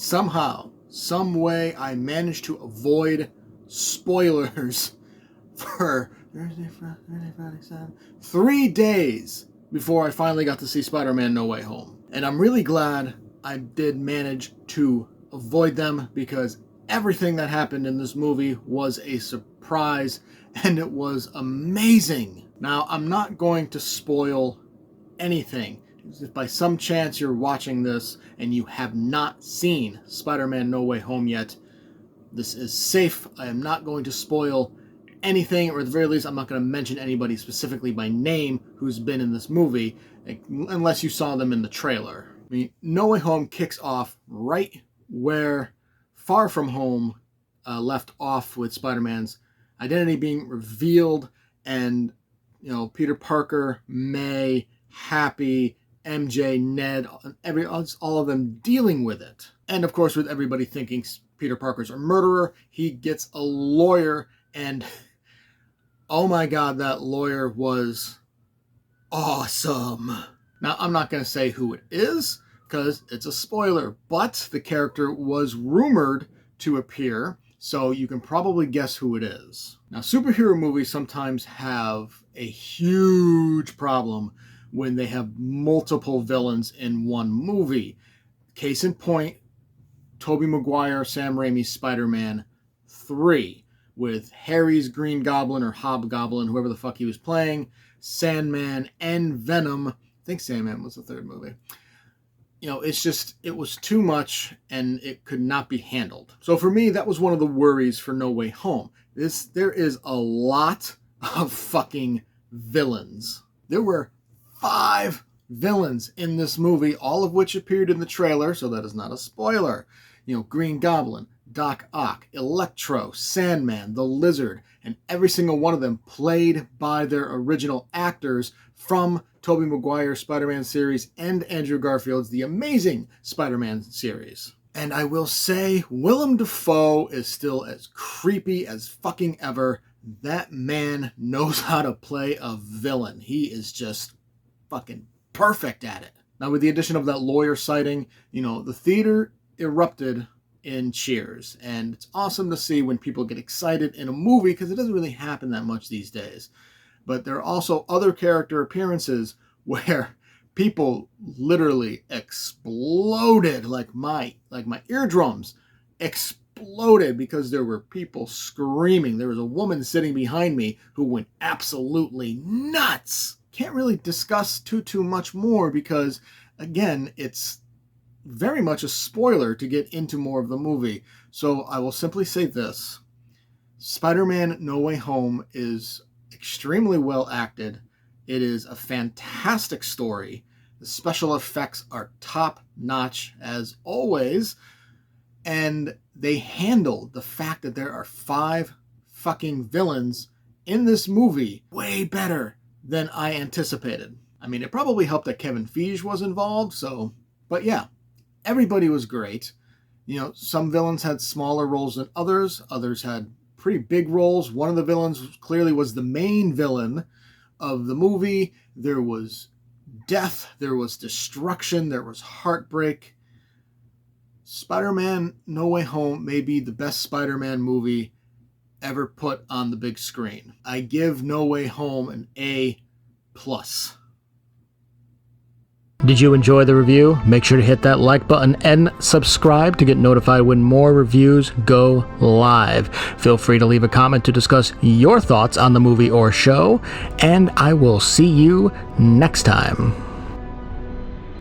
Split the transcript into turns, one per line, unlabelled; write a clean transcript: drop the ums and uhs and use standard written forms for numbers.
somehow, some way, I managed to avoid spoilers for Thursday, Friday, Saturday, 3 days before I finally got to see Spider-Man No Way Home. And I'm really glad I did manage to avoid them, because everything that happened in this movie was a surprise, and it was amazing. Now, I'm not going to spoil anything. If by some chance you're watching this and you have not seen Spider-Man No Way Home yet, this is safe. I am not going to spoil anything, or at the very least, I'm not going to mention anybody specifically by name who's been in this movie, unless you saw them in the trailer. I mean, No Way Home kicks off right where Far From Home left off, with Spider-Man's identity being revealed, and, you know, Peter Parker, May, Happy, MJ, Ned, all of them dealing with it. And of course, with everybody thinking Peter Parker's a murderer, he gets a lawyer, and oh my god, that lawyer was awesome. Now, I'm not going to say who it is, because it's a spoiler, but the character was rumored to appear, so you can probably guess who it is. Now, superhero movies sometimes have a huge problem when they have multiple villains in one movie. Case in point, Tobey Maguire, Sam Raimi's Spider-Man 3, with Harry's Green Goblin or Hobgoblin, whoever the fuck he was playing, Sandman, and Venom. I think Sandman was the third movie. You know, it was too much, and it could not be handled. So for me, that was one of the worries for No Way Home. There is a lot of fucking villains. There were 5 villains in this movie, all of which appeared in the trailer, so that is not a spoiler. You know, Green Goblin, Doc Ock, Electro, Sandman, the Lizard, and every single one of them played by their original actors from Tobey Maguire's Spider-Man series and Andrew Garfield's The Amazing Spider-Man series. And I will say, Willem Dafoe is still as creepy as fucking ever. That man knows how to play a villain. He is just fucking perfect at it. Now, with the addition of that lawyer sighting, you know, the theater erupted in cheers. And it's awesome to see when people get excited in a movie, because it doesn't really happen that much these days. But there are also other character appearances where people literally exploded, like my eardrums exploded, because there were people screaming. There was a woman sitting behind me who went absolutely nuts. Can't really discuss too much more, because again, it's very much a spoiler to get into more of the movie. So I will simply say this: Spider-Man No Way Home is extremely well acted. It is a fantastic story. The special effects are top notch as always, and they handled the fact that there are 5 fucking villains in this movie way better than I anticipated. I mean, it probably helped that Kevin Feige was involved, but yeah, everybody was great. You know, some villains had smaller roles than others. Others had pretty big roles. One of the villains clearly was the main villain of the movie. There was death, there was destruction, there was heartbreak. Spider-Man No Way Home may be the best Spider-Man movie ever put on the big screen. I give No Way Home an A+.
Did you enjoy the review? Make sure to hit that like button and subscribe to get notified when more reviews go live. Feel free to leave a comment to discuss your thoughts on the movie or show, and I will see you next time.